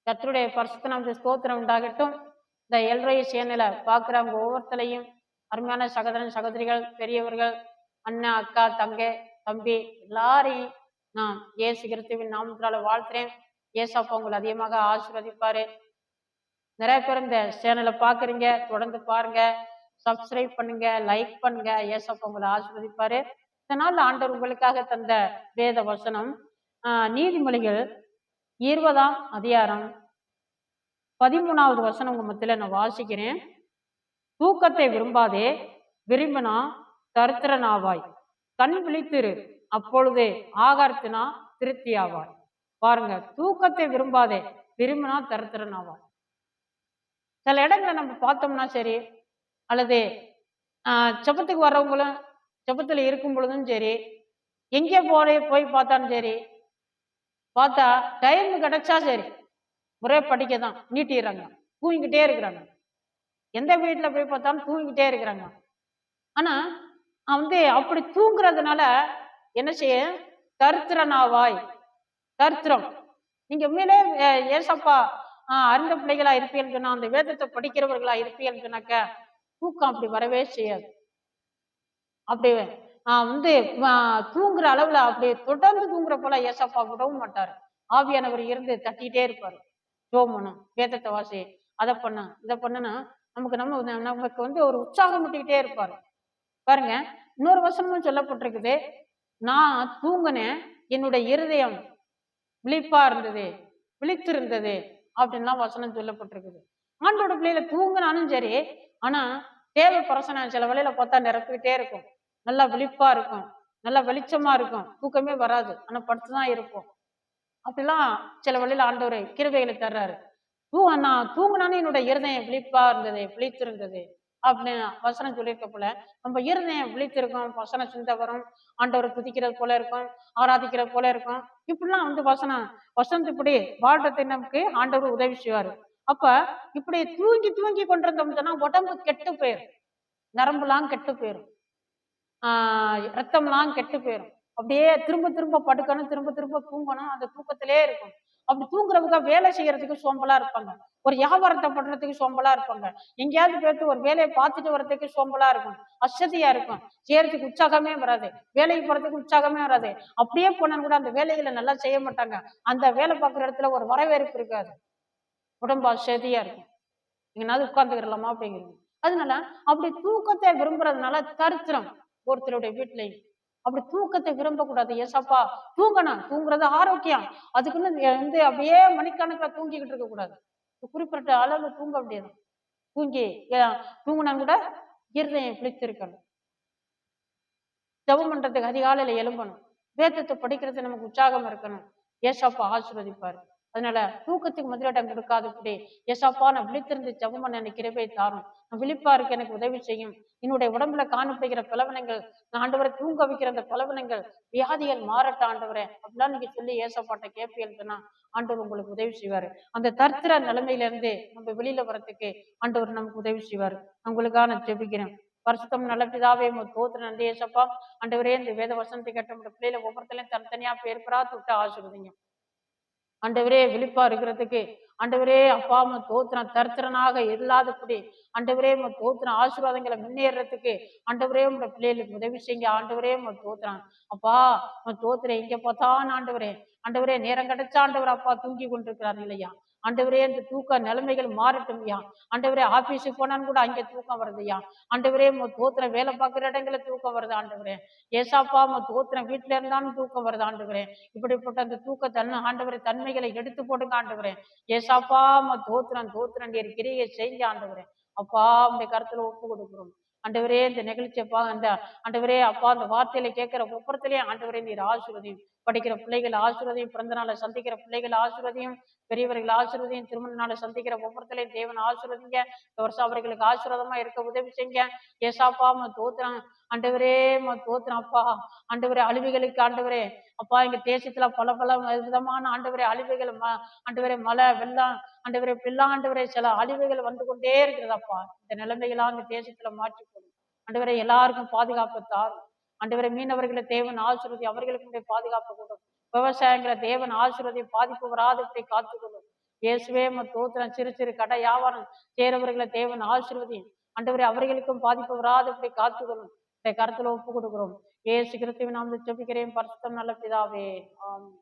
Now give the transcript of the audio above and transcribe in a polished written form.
கர்த்தருடைய பரிசுத்த நாமத்துக்கு ஸ்தோத்திரம் உண்டாகட்டும். இந்த எல்ரோய் சேனலை பார்க்குறவங்க ஒவ்வொருத்தரையும் அருமையான சகோதரன் சகோதரிகள் பெரியவர்கள் அண்ணா அக்கா தங்கை தம்பி எல்லாரையும் நான் இயேசு கிறிஸ்துவின் நாமத்தினால வாழ்த்துறேன். ஏசப்பா உங்களை அதிகமாக ஆசீர்வதிப்பாரு. நிறைய பேர் இந்த சேனலை பார்க்குறீங்க, தொடர்ந்து பாருங்க, சப்ஸ்கிரைப் பண்ணுங்க, லைக் பண்ணுங்க. ஏசப்பா உங்களை ஆசீர்வதிப்பாரு. இதனால் ஆண்டவர் உங்களுக்காக தந்த வேத வசனம் நீதிமொழிகள் 20ஆம் அதிகாரம் 13வது வசனம் உங்க மத்தியில நான் வாசிக்கிறேன். தூக்கத்தை விரும்பாதே, விரும்பினா தரித்திரனாவாய். கண் விழித்திரு, அப்பொழுது ஆகாரத்தினா திருப்தி ஆவாய். பாருங்க, தூக்கத்தை விரும்பாதே, விரும்பினா தரித்திரனாவாய். சில இடங்களை நம்ம பார்த்தோம்னா சரி, அல்லது ஜெபத்துக்கு வர்றவங்களும் ஜெபத்துல இருக்கும் பொழுதும் சரி, எங்கே போய் பார்த்தாலும் சரி, பார்த்தா டைம் கிடைச்சா சரி ஒரே படிக்க தான் நீட்டிடுறாங்க, தூங்கிக்கிட்டே இருக்கிறாங்க. எந்த வீட்டுல போய் பார்த்தாலும் தூங்கிக்கிட்டே இருக்கிறாங்க. ஆனா அப்படி தூங்குறதுனால என்ன செய்ய, தரித்திரனாவாய். தரித்திரம். நீங்க உண்மையிலே ஏசப்பா அறிந்த பிள்ளைகளா இருப்பீங்கன்னு சொன்னா, அந்த வேதத்தை படிக்கிறவர்களா இருப்பீங்கன்னு சொன்னாக்க தூக்கம் அப்படி வரவே செய்யாது. அப்படி தூங்குற அளவுல அப்படி தொடர்ந்து தூங்குற போல ஏசப்பா விடவும் மாட்டாரு. ஆவியானவர் இருந்து தட்டிக்கிட்டே இருப்பாரு. ஜோமனும் வேதத்தை வாசி, அதை பண்ண இதை பண்ணுனா நமக்கு ஒரு உற்சாகம் விட்டுக்கிட்டே இருப்பாரு. பாருங்க, இன்னொரு வசனமும் சொல்லப்பட்டிருக்குது. நான் தூங்கினேன், என்னுடைய இருதயம் விழிப்பா இருந்தது, விழித்திருந்தது அப்படின்லாம் வசனம் சொல்லப்பட்டிருக்குது. ஆண்டோட பிள்ளையில தூங்கினாலும் சரி, ஆனா தேவை பிரசனை சில வேளையில பார்த்தா நிரப்பிக்கிட்டே இருக்கும். நல்லா விழிப்பா இருக்கும், நல்லா வெளிச்சமா இருக்கும், தூக்கமே வராது, ஆனா படுத்துதான் இருப்போம். அப்படிலாம் சில வழியில ஆண்டவர் கிருபைகளை தர்றாரு. நான் தூங்கினானே என்னோட இருதயம் விழிப்பா இருந்தது, விழித்திருந்தது அப்படின்னு வசனம் சொல்லியிருக்க போல நம்ம இருதயம் விழித்திருக்கும், வசன சிந்தை வரும், ஆண்டவரை துதிக்கிறது போல இருக்கும், ஆராதிக்கிறது போல இருக்கும். இப்படிலாம் வசனத்துப்படி வாழ்றதை நமக்கு ஆண்டவர் உதவி செய்வாரு. அப்ப இப்படி தூங்கி தூங்கி கொண்டிருந்தோம் சொன்னா உடம்பு கெட்டு போயிரும், நரம்புலாம் கெட்டு போயிரும், ரத்தம்லாம் கெட்டு போயிரும். அப்படியே திரும்ப திரும்ப படுக்கணும், திரும்ப திரும்ப தூங்கணும், அந்த தூக்கத்திலே இருக்கும். அப்படி தூங்குறவங்க வேலை செய்யறதுக்கு சோம்பலா இருப்பாங்க, ஒரு வியாபாரத்தை பண்றதுக்கு சோம்பலா இருப்பாங்க, எங்கேயாவது போயிட்டு ஒரு வேலையை பார்த்துட்டு வர்றதுக்கு சோம்பலா இருக்கும், அசதியா இருக்கும், செய்யறதுக்கு உற்சாகமே வராது, வேலைக்கு போறதுக்கு உற்சாகமே வராது. அப்படியே போனாலும் கூட அந்த வேலைகளை நல்லா செய்ய மாட்டாங்க, அந்த வேலை பார்க்குற இடத்துல ஒரு வரவேற்பு இருக்காது, உடம்பு அசதியா இருக்கும், எங்கனாவது உட்கார்ந்துக்கிறலாமா அப்படிங்கிறது. அதனால அப்படி தூக்கத்தை விரும்புறதுனால தரித்திரம் ஒருத்தருடைய வீட்டுலையும். அப்படி தூக்கத்தை விரும்பக்கூடாது. ஏசப்பா தூங்கணும், தூங்குறது ஆரோக்கியம், அதுக்குன்னு அப்படியே மணிக்கணக்கில் தூங்கிக்கிட்டு இருக்க கூடாது. குறிப்பிட்ட அளவு தூங்க முடியாது. தூங்கினா கூட இருதயம் பிடித்திருக்கணும். ஜெபம் பண்றதுக்கு அதிகாலையில எழும்பணும், வேதத்தை படிக்கிறது நமக்கு உற்சாகம் இருக்கணும். ஏசப்பா ஆசீர்வதிப்பாரு. அதனால தூக்கத்துக்கு முதலிடம் கொடுக்காதபடி ஏசப்பா நான் விழித்திருந்து ஜெபம் பண்ண எனக்கு கிருபை தாரும், நான் விழிப்பா இருக்க எனக்கு உதவி செய்யும், என்னுடைய உடம்புல காணப்படுகிற பலவனங்கள், நான் ஆண்டவரை தூங்க வைக்கிற அந்த பலவனங்கள் வியாதிகள் மாறட்ட ஆண்டவரே அப்படிலாம் நீங்க சொல்லி ஏசப்பாட்ட கேட்பீங்கன்னா ஆண்டவர் உங்களுக்கு உதவி செய்வாரு. அந்த தரித்திர நிலைமையில இருந்து நம்ம வெளியில வரத்துக்கு ஆண்டவர் நமக்கு உதவி செய்வாரு. உங்களுக்காக நான் ஜெபிக்கிறேன். பரிசுத்தம் நல்ல பிதாவே தோத்திர நன்றி ஏசப்பா. ஆண்டவரே இந்த வேத வசனத்தை கேட்ட பிள்ளைகளை ஒவ்வொருத்தரையும் தனித்தனியா பேர் பெறா தொட்டு ஆசீர்வதிங்க. ஆண்டவரே விழிப்பா இருக்கிறதுக்கு ஆண்டவரே அப்பா தோத்திரம் தரித்திரனாக இல்லாதபடி ஆண்டவரே தோத்திரம் ஆசீர்வாதங்களை முன்னேறதுக்கு ஆண்டவரே உங்க பிள்ளைகளுக்கு உதவி செய்யுங்க. ஆண்டவரே தோத்திரம் அப்பா தோத்திரம் இங்க பார்த்தான் ஆண்டவரே நேரம் கிடைச்சா ஆண்டவர் அப்பா தூங்கி கொண்டிருக்கிறார் இல்லையா, ஆண்டவரே இந்த தூக்க நிலைமைகள் மாறட்டும்யா. ஆண்டவரே ஆபீஸுக்கு போனான்னு கூட அங்கே தூக்கம் வருதுயா. ஆண்டவரே தோத்திரம் வேலை பார்க்குற இடங்கள தூக்கம் வருது ஆண்டவரே. ஏசாப்பா தோத்திரம் வீட்டுல இருந்தாலும் தூக்கம் வருது ஆண்டவரே. இப்படிப்பட்ட அந்த தூக்க ஆண்டவரே தன்மைகளை எடுத்து போடுங்க ஆண்டவரே. ஏசாப்பா தோத்திரம் நீர் கிரியை செய்ய ஆண்டவரே. அப்பா உடைய கருத்துல ஒப்பு கொடுக்குறோம் ஆண்டவரே. இந்த நிகழ்ச்சியப்பா அந்த ஆண்டவரே அப்பா அந்த வார்த்தையில கேட்கிற ஒவ்வொருத்தரையும் ஆண்டவரே நீர் ஆசீர்வதியும். படிக்கிற பிள்ளைகள் ஆசீர்வதியும், பிறந்த நாளை சந்திக்கிற பிள்ளைகள் ஆசீர்வதியும், பெரியவர்கள் ஆசீர்வதியும், திருமண நாளை சந்திக்கிற ஒவ்வொருத்தரையும் தேவன் ஆசீர்வதிங்க. இந்த வருஷம் அவர்களுக்கு ஆசீர்வாதமா இருக்க உதவி செய்யுங்க. ஏசாப்பா தோத்திரம் ஆண்டவரே தோத்திரம் அப்பா. ஆண்டவரே அழிவுகளுக்கு ஆண்டவரே அப்பா எங்க தேசத்துல பல பல விதமான ஆண்டவரே அழிவுகள் ஆண்டவரே மழை வெள்ளம் ஆண்டவரே ஆண்டவரே சில அழிவுகள் வந்து கொண்டே இருக்கிறதப்பா. இந்த நிலைமைகளா அந்த தேசத்துல மாற்றி போடும் ஆண்டவரே. எல்லாருக்கும் பாதுகாப்பு தாரும் ஆண்டவரே. மீனவர்களை தேவன் ஆசீர்வதி, அவர்களுக்கு பாதுகாப்பு கொடுக்கும். விவசாயங்களை தேவன் ஆசீர்வதி, பாதிப்பு வராது காத்துக்கொள்ளும். இயேசுவே தோத்திரம். சிறு சிறு கடை வியாபாரம் செய்கிறவர்களை தேவன் ஆசீர்வதியும். ஆண்டவரே, அவர்களுக்கும் பாதிப்பு வராதபடி காத்துக்கொள்ளும். கருத்துல ஒப்பு கொடுக்கிறோம். இயேசு கிறிஸ்துவின் நாமத்தில் ஜெபிக்கிறேன் பரிசுத்தம் நல்ல பிதாவே. ஆமென்.